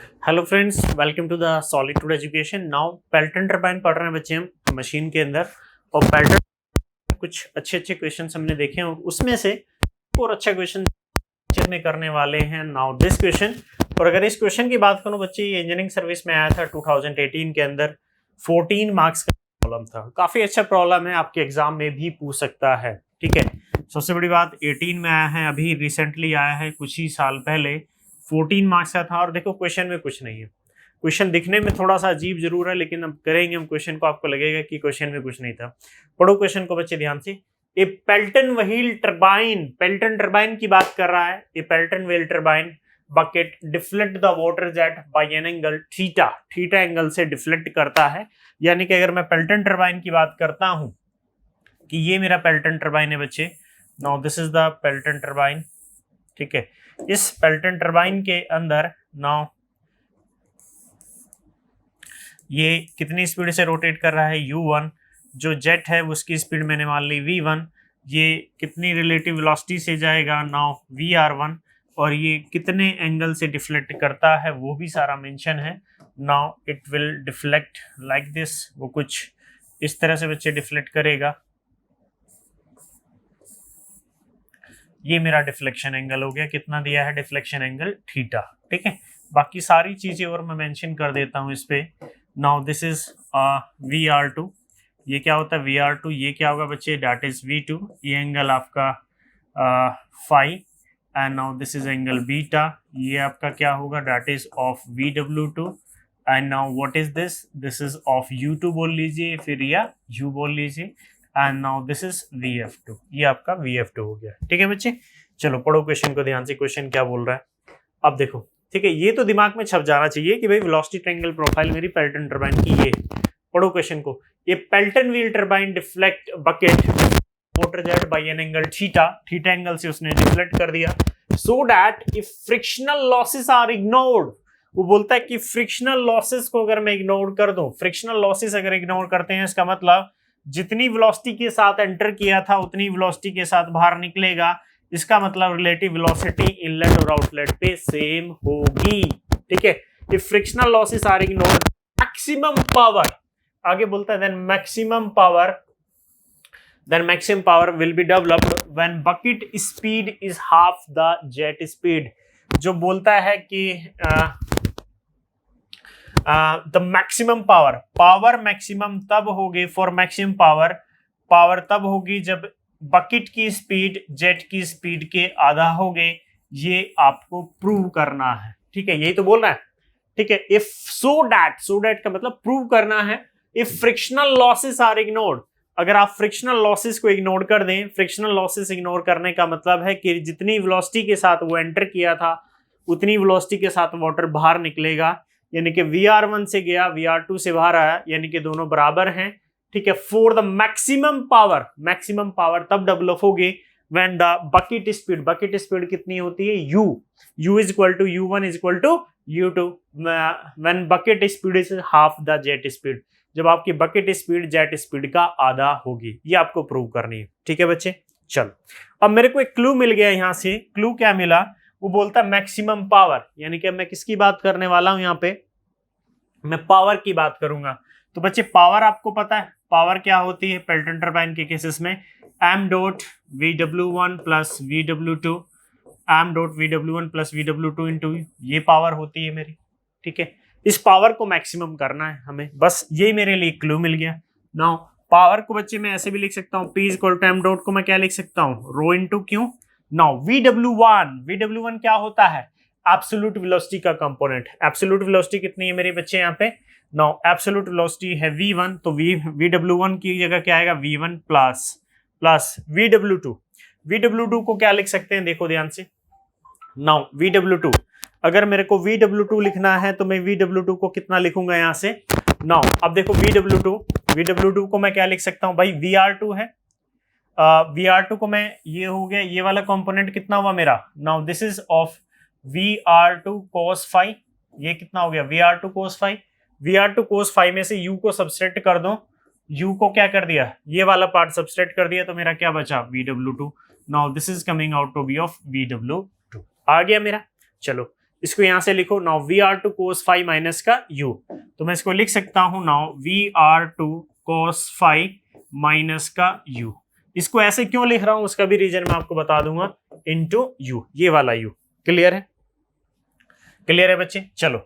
Hello friends, welcome to the solitude education. Now Pelton turbine पढ़ रहे हैं बच्चे हम मशीन के अंदर। और पेल्टन कुछ अच्छे अच्छे क्वेश्चंस हमने देखे हैं, उसमें से और अच्छा क्वेश्चन में करने वाले हैं नाउ दिस क्वेश्चन। और अगर इस क्वेश्चन की बात करूं बच्चे, ये इंजीनियरिंग सर्विस में आया था 2018 के अंदर। 14 मार्क्स का प्रॉब्लम था, काफी अच्छा प्रॉब्लम है, आपके एग्जाम में भी पूछ सकता है। ठीक है, सबसे बड़ी बात 18 में आया है, अभी रिसेंटली आया है, कुछ ही साल पहले 14 मार्क्स का था। और देखो क्वेश्चन में कुछ नहीं है, क्वेश्चन दिखने में थोड़ा सा अजीब जरूर है, लेकिन अब करेंगे हम क्वेश्चन को, आपको लगेगा कि क्वेश्चन में कुछ नहीं था। पढ़ो क्वेश्चन को बच्चे ध्यान से। A Pelton wheel turbine, Pelton turbine की बात कर रहा है। A Pelton wheel turbine bucket deflect the water jet by an angle theta, theta angle से डिफ्लेक्ट करता है। यानी कि अगर मैं पेल्टन टरबाइन की बात करता हूं कि ये मेरा पेल्टन टरबाइन है बच्चे, now this is the Pelton turbine. ठीक है, इस पेल्टन टरबाइन के अंदर नाउ ये कितनी स्पीड से रोटेट कर रहा है, u1। जो जेट है उसकी स्पीड मैंने मान ली v1। ये कितनी रिलेटिव वेलोसिटी से जाएगा, नाउ vr1। और ये कितने एंगल से डिफ्लेक्ट करता है वो भी सारा मेंशन है। Now it will deflect like this, वो कुछ इस तरह से बच्चे डिफ्लेक्ट करेगा। ये मेरा डिफ्लेक्शन एंगल हो गया, कितना दिया है डिफ्लेक्शन एंगल, थीटा। ठीक है, बाकी सारी चीजें और मैं मेंशन कर देता हूं इस पे। Now this is VR2। ये क्या होता है VR2, ये क्या होगा बच्चे, दैट इज V2। ये एंगल आपका phi. And now this is angle beta, ये आपका क्या होगा, that is of VW2। And now what is this, this is of U2 बोल लीजिए, फिर या U बोल लीजिए। And now this is VF2, ये आपका VF2 हो गया। ठीक है बच्चे, चलो पढ़ो क्वेश्चन को ध्यान से, क्वेश्चन क्या बोल रहा है अब देखो। ठीक है, ये तो दिमाग में छप जाना चाहिए कि भाई वेलोसिटी ट्रायंगल प्रोफाइल मेरी पेल्टन टरबाइन की ये। पढ़ो क्वेश्चन को। ये Pelton wheel turbine deflect bucket water jet by an angle theta, theta angle से उसने डिफ्लेक्ट कर दिया। So that if frictional losses are ignored, वो बोलता है कि फ्रिक्शनल लॉसेस को अगर मैं इग्नोर कर दूं, फ्रिक्शनल लॉसेस अगर इग्नोर करते हैं, इसका मतलब जितनी वेलोसिटी के साथ एंटर किया था उतनी वेलोसिटी के साथ बाहर निकलेगा। इसका मतलब रिलेटिव वेलोसिटी इनलेट और आउटलेट पे सेम होगी। ठीक है, if frictional losses are ignored, maximum power, आगे बोलता है then maximum power will be developed when bucket speed is half the jet speed. जो बोलता है कि द मैक्सिमम पावर मैक्सिमम तब होगी, फॉर मैक्सिमम पावर तब होगी जब बकेट की स्पीड जेट की स्पीड के आधा हो गए। ये आपको प्रूव करना है। ठीक है, यही तो बोल रहा है। ठीक है, इफ सो दैट का मतलब प्रूव करना है। If frictional losses are ignored, अगर आप फ्रिक्शनल लॉसेस को इग्नोर कर दें, फ्रिक्शनल लॉसेस इग्नोर करने का मतलब है कि जितनी वेलोसिटी के साथ वो एंटर किया था उतनी वेलोसिटी के साथ वाटर बाहर निकलेगा। यानी कि VR1 से गया, VR2 से बाहर आया, यानी कि दोनों बराबर हैं। ठीक है, फॉर द मैक्सिमम पावर तब डेवलप होगी व्हेन द बकेट स्पीड कितनी होती है, U is equal to U1 is equal to U2 when bucket speed is half the jet speed, जब आपकी बकेट स्पीड जेट स्पीड का आधा होगी। ये आपको प्रूव करनी है। ठीक है बच्चे, चलो अब मेरे को एक क्लू मिल गया यहाँ से। क्लू क्या मिला, वो बोलता है मैक्सिमम पावर, यानी कि मैं किसकी बात करने वाला हूं यहाँ पे, मैं पावर की बात करूंगा। तो बच्चे पावर आपको पता है, पावर क्या होती है पेल्टन टरबाइन के केसेस में, m dot VW1 plus VW2, m dot VW1 plus VW2 into ये पावर होती है मेरी। ठीक है, इस पावर को मैक्सिमम करना है हमें, बस ये मेरे लिए क्लू मिल गया। नाउ पावर को बच्चे मैं ऐसे भी लिख सकता हूँ, P equal to m dot को मैं क्या लिख सकता हूँ, rho into Q. Now VW1 क्या होता है, एब्सोल्यूट वेलोसिटी का कंपोनेंट। एब्सोल्यूट वेलोसिटी कितनी है मेरे बच्चे यहाँ पे, नाउ एब्सोल्यूट वेलोसिटी है V1, तो VW1 की जगह क्या आएगा, V1 प्लस VW2 को क्या लिख सकते हैं, देखो ध्यान से। नाउ VW2, अगर मेरे को VW2 लिखना है तो मैं VW2 को कितना लिखूंगा यहाँ से। नाउ अब देखो VW2 को मैं क्या लिख सकता हूँ भाई, VR2 है। VR2 को मैं, ये हो गया, ये वाला कंपोनेंट कितना हुआ मेरा, now this is of VR2 cos phi, ये कितना हो गया VR2 cos phi. VR2 cos phi में से U को सबट्रैक्ट कर दो, U को क्या कर दिया, ये वाला पार्ट सबट्रैक्ट कर दिया, तो मेरा क्या बचा VW2। Now this is coming out to be of VW2। आ गया मेरा। चलो इसको यहां से लिखो now VR2 cos phi minus का u, तो मैं इसको लिख सकता हूं now VR2 cos phi minus का u। इसको ऐसे क्यों लिख रहा हूं उसका भी रीजन मैं आपको बता दूंगा, इनटू u, ये वाला u। क्लियर है? क्लियर है बच्चे? चलो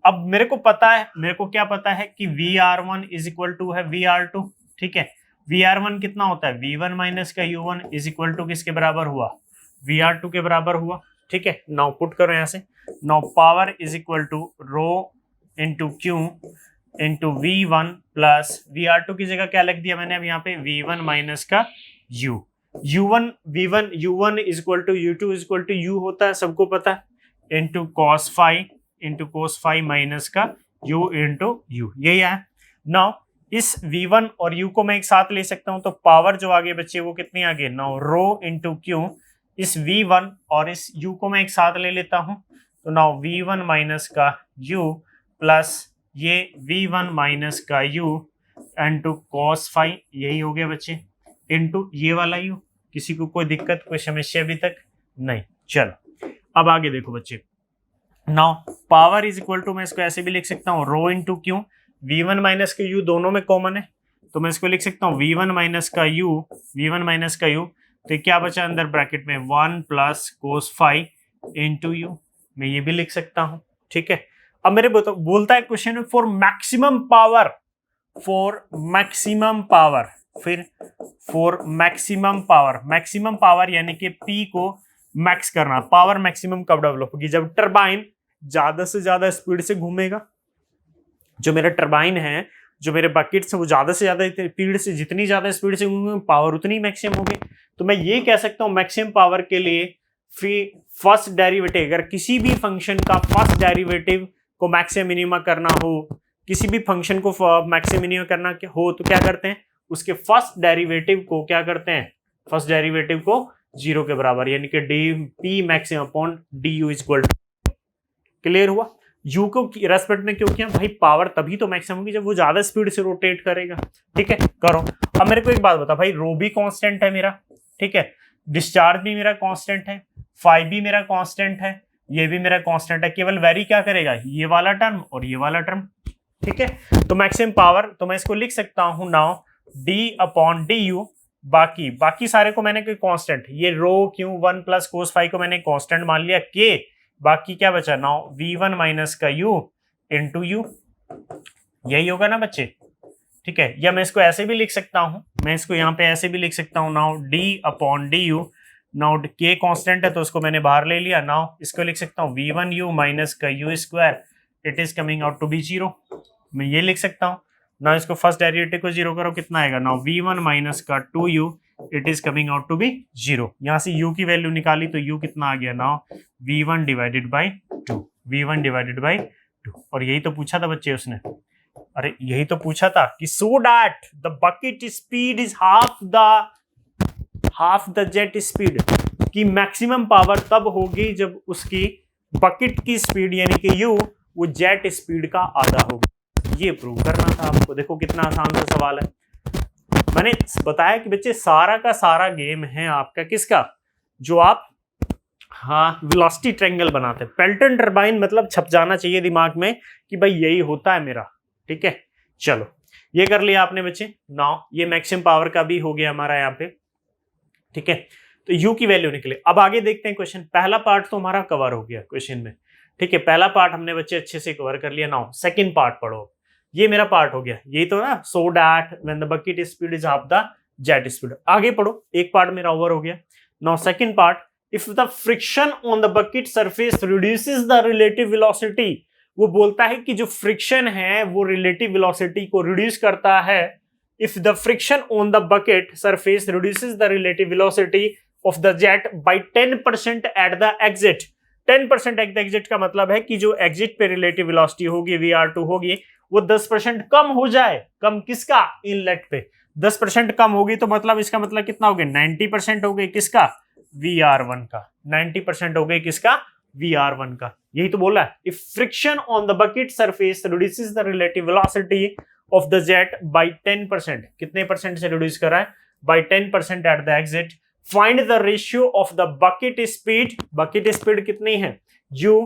अब मेरे को पता है, मेरे को क्या पता है कि VR1 इज इक्वल टू है VR2, ठीक है। VR1 कितना होता है, V1 माइनस का U1 इज इक्वल टू किसके बराबर हुआ, VR2 के बराबर हुआ, ठीक है। नाउ पुट करो यहां से, now power is equal to rho into Q into V1 plus VR2 की जगह क्या लिख दिया मैंने अब यहाँ पे, V1 माइनस का U। U1 V1 U1 is equal to U2 is equal to U होता है, सबको पता है, इंटू cos phi माइनस का u इंटू u, यही है। नाउ इस v1 और u को मैं एक साथ ले सकता हूं, तो पावर जो आगे बच्चे वो कितनी आगे, नाउ रो इंटू क्यू, इस v1 और इस u को मैं एक साथ ले लेता हूं, तो नाउ v1 माइनस का u प्लस ये v1 माइनस का u इंटू cos phi, यही हो गया बच्चे, इंटू ये वाला u। किसी को कोई दिक्कत, कोई समस्या अभी तक नहीं? चलो अब आगे देखो बच्चे, now power is equal to, मैं इसको ऐसे भी लिख सकता हूँ rho into Q, V1 minus का u दोनों में कॉमन है, तो मैं इसको लिख सकता हूँ V1 माइनस का u, तो क्या बचा अंदर ब्रैकेट में 1 plus cos phi into u, मैं ये भी लिख सकता हूँ, ठीक है। अब मेरे बोलता है क्वेश्चन में फॉर मैक्सिमम पावर, फिर फॉर मैक्सिमम पावर यानी कि P को मैक्स करना, पावर मैक्सिमम कब डेवलप होगी, जब टरबाइन ज्यादा से ज्यादा स्पीड से घूमेगा। जो मेरा टरबाइन है, जो मेरे बकेट्स है, वो ज्यादा से ज्यादा स्पीड से, जितनी ज्यादा स्पीड से घूमेंगे पावर उतनी मैक्सिमम होगी। तो मैं ये कह सकता हूं मैक्सिमम पावर के लिए फर्स्ट डेरिवेटिव, अगर किसी भी फंक्शन का फर्स्ट डेरिवेटिव को मैक्सिमम मिनिमा करना हो, किसी भी फंक्शन को मैक्सिमम मिनिमा करना हो, तो क्या करते हैं, उसके फर्स्ट डेरिवेटिव को क्या करते हैं, फर्स्ट डेरिवेटिव को 0 के बराबर, यानी कि d p maximum upon d u equal to. Clear हुआ? यू को रेस्पेक्ट में क्यों किया भाई, पावर तभी तो मैक्सिमम होगी जब वो ज्यादा स्पीड से रोटेट करेगा, ठीक है। करो अब मेरे को एक बात बता भाई, रो भी कांस्टेंट है मेरा, ठीक है, डिस्चार्ज भी मेरा कांस्टेंट है, फाई भी मेरा कांस्टेंट है, ये भी मेरा कांस्टेंट है, केवल वेरी क्या करेगा, ये वाला टर्म और ये वाला टर्म, ठीक है। तो मैक्सिमम पावर, तो मैं इसको लिख सकता हूं now D upon d you, बाकी सारे को मैंने कोई कांस्टेंट, ये रो क्यू 1 प्लस कोस फाई को मैंने कांस्टेंट मान लिया, के बाकी क्या बचा, नाउ v1 माइनस का u इंटू यू, यही होगा ना बच्चे, ठीक है। या मैं इसको ऐसे भी लिख सकता हूं, मैं इसको यहाँ पे ऐसे भी लिख सकता हूं, now d upon d you, now k constant है तो उसको मैंने बाहर ले लिया, नाउ इसको लिख सकता हूँ v1u माइनस का u square, it is coming out to be 0, मैं ये लिख सकता हूँ। ना इसको फर्स्ट डेरिवेटिव को 0 करो, कितना आएगा, नाउ v1 माइनस का 2u, it is coming out to be 0। यहां से u की वैल्यू निकाली तो u कितना आ गया, नाउ v1 डिवाइडेड बाई 2, और यही तो पूछा था बच्चे उसने, अरे यही तो पूछा था कि so that the bucket speed is half the jet speed, कि मैक्सिमम पावर तब होगी जब उसकी बकेट की स्पीड यानी कि u वो जेट स्पीड का आधा होगा। ये प्रूव करना था आपको, देखो कितना आसान सा सवाल है। मैंने बताया कि बच्चे सारा का सारा गेम है आपका किसका, जो आप वेलोसिटी ट्रायंगल बनाते हैं। पेल्टन टरबाइन मतलब छप जाना चाहिए दिमाग में कि भाई यही होता है मेरा, ठीक है। चलो ये कर लिया आपने बच्चे, नाउ ये मैक्सिमम पावर का भी हो गया हमारा यहाँ पे, ठीक है। तो u की वैल्यू निकले। अब आगे देखते हैं क्वेश्चन, पहला पार्ट तो हमारा कवर हो गया क्वेश्चन में, ठीक है, पहला पार्ट हमने बच्चे अच्छे से कवर कर लिया। नाउ सेकंड पार्ट पढ़ो, ये मेरा पार्ट हो गया, यही तो ना, so that when the bucket speed is half the jet speed. आगे पढ़ो, एक पार्ट मेरा ओवर हो गया। Now second part, if the friction on the bucket surface reduces the relative velocity, वो बोलता है कि जो फ्रिक्शन है वो रिलेटिव वेलोसिटी को रिड्यूस करता है। If the friction on the bucket surface reduces the relative velocity of the jet by 10% at the exit. 10% at the exit का मतलब है कि जो एग्जिट पे रिलेटिव वेलोसिटी होगी VR2 होगी वो 10% कम हो जाए। कम किसका, इनलेट पे 10% कम होगी, तो मतलब इसका मतलब कितना हो गया, 90% हो गई किसका, VR1 का, 90% हो गई किसका, VR1 का। यही तो बोला है, if friction on the bucket surface reduces the relative velocity of the jet by 10%, कितने परसेंट से रिड्यूस कर रहा है, by 10% at the exit. Find the ratio of the bucket speed, bucket speed कितनी है, u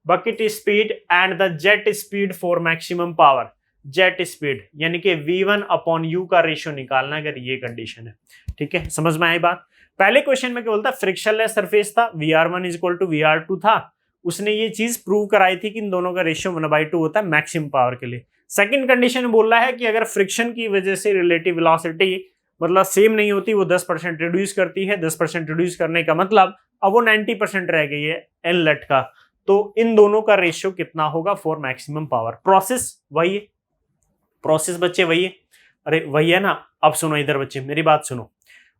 bucket speed and the jet speed for maximum power. Jet speed यानी कि V1/U का रेशियो निकालना अगर ये कंडीशन है। ठीक है, समझ में आई बात। पहले क्वेश्चन में क्या बोलता, फ्रिक्शनलेस सरफेस था, VR1 = VR2 था, उसने ये चीज प्रूव कराई थी कि इन दोनों का रेशियो 1/2 होता है मैक्सिमम पावर के लिए। सेकंड कंडीशन बोल रहा है कि अगर फ्रिक्शन की वजह से रिलेटिव वेलोसिटी मतलब सेम नहीं होती, वो 10% रिड्यूस करती है। 10% रिड्यूस करने का मतलब अब वो 90% रह गई है इनलेट का, तो इन दोनों का रेशियो कितना होगा फॉर मैक्सिमम पावर। प्रोसेस वही है, प्रोसेस बच्चे वही है, अरे वही है ना। अब सुनो इधर बच्चे, मेरी बात सुनो।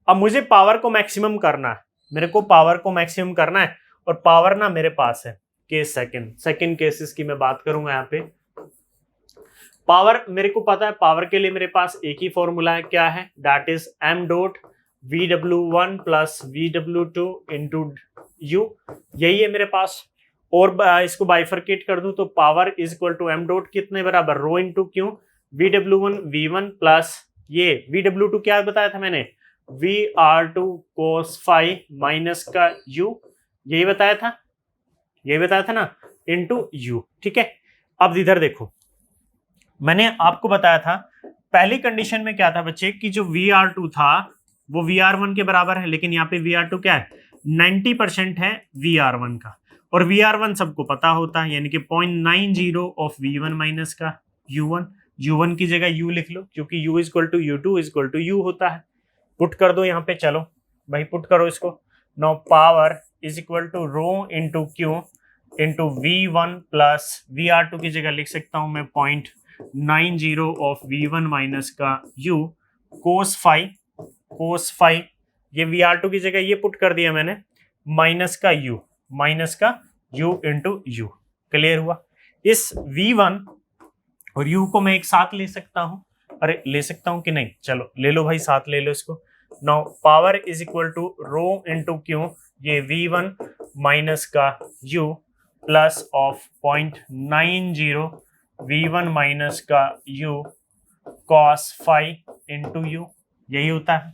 अब मुझे पावर को मैक्सिमम करना है, मेरे को पावर को मैक्सिमम करना है, और पावर ना मेरे पास है केस सेकंड केसेस की मैं बात करूंगा यहाँ पे। पावर मेरे को पता है, पावर के लिए मेरे पास एक ही फॉर्मूला है, क्या है, that is m. VW1 + VW2 × U, यही है मेरे पास। और इसको बाइफरकेट कर दूं तो पावर = m. कितने बराबर, रो × Q। VW1 V1 प्लस ये VW2 क्या बताया था मैंने, VR2 cos phi माइनस का U, यही बताया था ना, इंटू U। ठीक है, अब इधर देखो, मैंने आपको बताया था पहली कंडीशन में क्या था बच्चे कि जो VR2 था वो VR1 के बराबर है, लेकिन यहाँ पे VR2 क्या है, 90% है VR1 का, और VR1 सबको पता होता है, यानी कि 0.90 ऑफ V1 माइनस का U1 की जगह U लिख लो, क्योंकि U = U2 = U होता है। पुट कर दो यहाँ पे, चलो भाई पुट करो इसको। नाउ पावर = रो × Q × V1 प्लस VR2 की जगह लिख सकता हूं मैं 0.90 ऑफ V1 माइनस का U cos phi, ये VR2 की जगह ये पुट कर दिया मैंने, माइनस का U × U। क्लियर हुआ। इस V1 और U को मैं एक साथ ले सकता हूं, अरे ले सकता हूं कि नहीं, चलो ले लो भाई, साथ ले लो इसको। नाउ पावर = रो × Q, ये V1 माइनस का U plus of 0.90 V1 minus का U cos phi × U, यही होता है।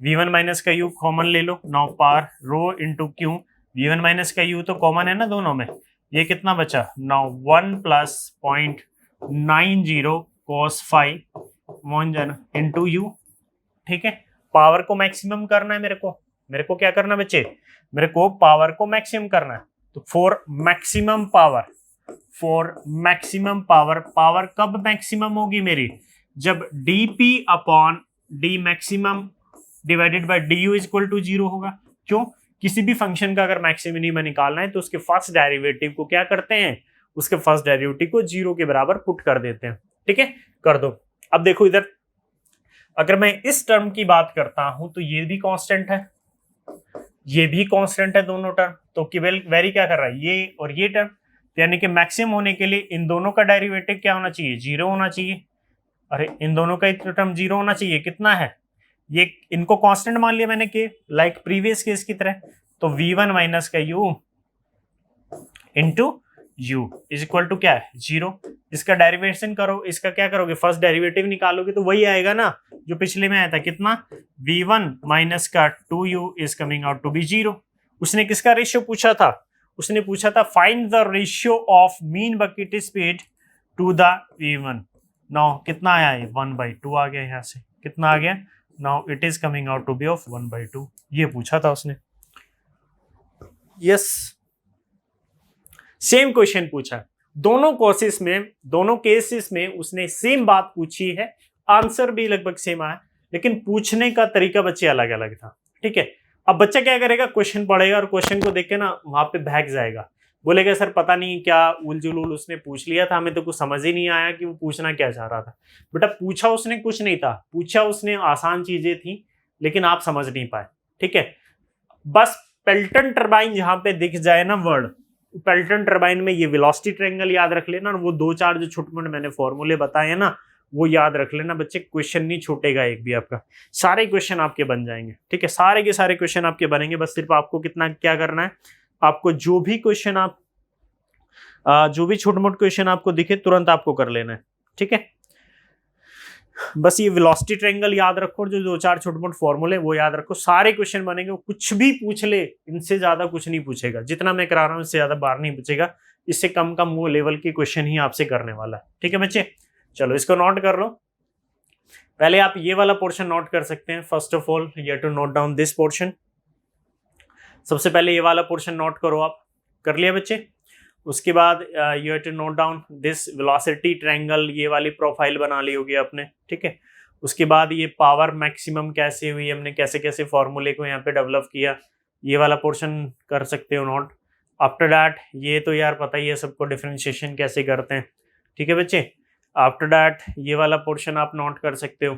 V1 माइनस का U कॉमन ले लो। नाउ पावर रो × Q, V1 माइनस का U तो कॉमन है ना दोनों में, ये कितना बचा, now 1 plus 0.90 cos phi × U। ठीक है, पावर को मैक्सिमम करना है मेरे को क्या करना है बच्चे, मेरे को पावर को मैक्सिमम करना है। तो फॉर मैक्सिमम पावर, पावर कब मैक्सिमम होगी मेरी, जब dP/d maximum divided by du = 0 होगा। क्यों, किसी भी फंक्शन का अगर मैक्सिमम निकालना है तो उसके फर्स्ट डेरिवेटिव को क्या करते हैं, उसके फर्स्ट डेरिवेटिव को 0 के बराबर पुट कर देते हैं। ठीक है, कर दो। अब देखो इधर, अगर मैं इस टर्म की बात करता हूं तो ये भी कांस्टेंट है, ये भी कांस्टेंट है, दोनों टर्म तो केवल वेरी क्या कर रहा है, ये और ये टर्म, यानी कि मैक्सिमम होने के लिए इन दोनों का डेरिवेटिव क्या होना चाहिए, 0 होना चाहिए। अरे इन दोनों का टर्म 0 होना चाहिए, कितना है ये, इनको कांस्टेंट मान लिया मैंने के लाइक प्रीवियस केस की तरह। तो V1 माइनस का U इंटू U = क्या है, 0। इसका डेरिवेशन करो, इसका क्या करोगे, फर्स्ट डेरिवेटिव निकालोगे तो वही आएगा ना जो पिछले में आया था, कितना, V1 माइनस का 2U is coming out to be 0। उसने किसका रेशियो पूछा था, उसने पूछा था find the ratio of mean bucket speed to the V1। Now कितना आया है, 1/2 आ गया, यहाँ से कितना आ गया, now it is coming out to be of 1/2, ये पूछा था उसने। यस, सेम क्वेश्चन पूछा, दोनों केसेस में उसने सेम बात पूछी है, आंसर भी लगभग सेम आया, लेकिन पूछने का तरीका बच्चे अलग अलग था। ठीक है, अब बच्चा क्या करेगा, क्वेश्चन पढ़ेगा और क्वेश्चन को देख के ना वहां पे भाग जाएगा, बोलेगा सर पता नहीं क्या उलझुल उसने पूछ लिया था, हमें तो कुछ समझ ही नहीं आया कि वो पूछना क्या चाह रहा था। बेटा पूछा उसने कुछ नहीं था, पूछा उसने आसान चीजें थी, लेकिन आप समझ नहीं पाए। ठीक है, बस पेल्टन टरबाइन जहां पे दिख जाए ना वर्ड, पेल्टन टरबाइन में ये वेलोसिटी ट्रायंगल याद रख लेना, वो 2-4 जो छोटे मोटे मैंने फॉर्मूले बताए हैं ना वो याद रख लेना बच्चे, क्वेश्चन नहीं छूटेगा एक भी आपका, सारे क्वेश्चन आपके बन जाएंगे। ठीक है, सारे के सारे क्वेश्चन आपके बनेंगे, बस सिर्फ आपको कितना क्या करना है, आपको जो भी क्वेश्चन आप जो भी छोटे मोटे क्वेश्चन आपको दिखे तुरंत आपको कर लेना है। ठीक है, बस ये वेलोसिटी ट्रायंगल याद रखो, जो 2-4 छोटे मोटे फॉर्मूले वो याद रखो, सारे क्वेश्चन बनेंगे। कुछ भी पूछ ले, इनसे ज्यादा कुछ नहीं पूछेगा, जितना मैं करा रहा हूं इससे ज्यादा बार नहीं पूछेगा, इससे कम कम वो लेवल की क्वेश्चन ही आपसे करने वाला है। ठीक है बच्चे, चलो इसको नोट कर लो। पहले आप ये वाला पोर्शन नोट कर सकते हैं। First of all you have to note down this portion. सबसे पहले ये वाला पोर्शन नोट करो आप। कर लिया बच्चे? उसके बाद you have to note down this velocity triangle, ये वाली प्रोफाइल बना ली होगी आपने। ठीक है, उसके बाद ये पावर मैक्सिमम कैसे हुई, हमने कैसे कैसे फॉर्मूले को यहाँ पे डेवलप किया, ये वाला पोर्शन कर सकते हो नोट। आफ्टर दैट ये तो यार पता ही है सबको, डिफरेंशिएशन कैसे करते हैं। ठीक है बच्चे, आफ्टर दैट ये वाला पोर्शन आप नोट कर सकते हो,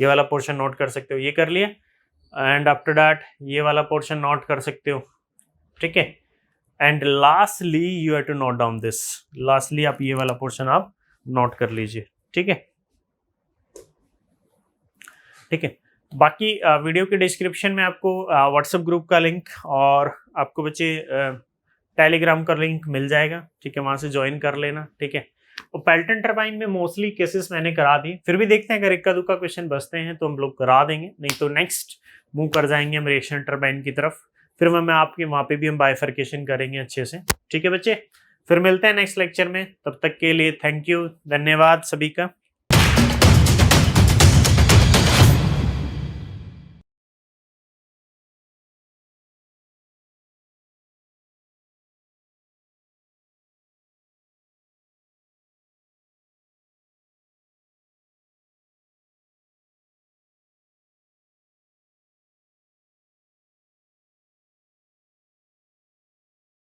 ये वाला पोर्शन नोट कर सकते हो, ये कर लिया। एंड आफ्टर दैट ये वाला पोर्शन नोट कर सकते हो। ठीक है, and lastly you have to note down this, lastly आप ये वाला पोर्शन आप नोट कर लीजिए। ठीक है, ठीक है। बाकी वीडियो के डिस्क्रिप्शन में आपको व्हाट्सएप ग्रुप का लिंक और आपको बच्चे टेलीग्राम का लिंक मिल जाएगा। ठीक है, वहां से ज्वाइन कर लेना। ठीक है, और पेल्टन टरबाइन में मोस्टली केसेस मैंने करा दी, फिर भी देखते हैं अगर इक्का दुक्का क्वेश्चन बचते हैं तो हम लोग करा देंगे, नहीं तो नेक्स्ट मूव कर जाएंगे हम रिएक्शन टरबाइन की तरफ। फिर मैं आपके वहां पे भी हम बाइफर्केशन करेंगे अच्छे से। ठीक है बच्चे, फिर मिलते हैं नेक्स्ट लेक्चर में, तब तक के लिए थैंक यू, धन्यवाद सभी का।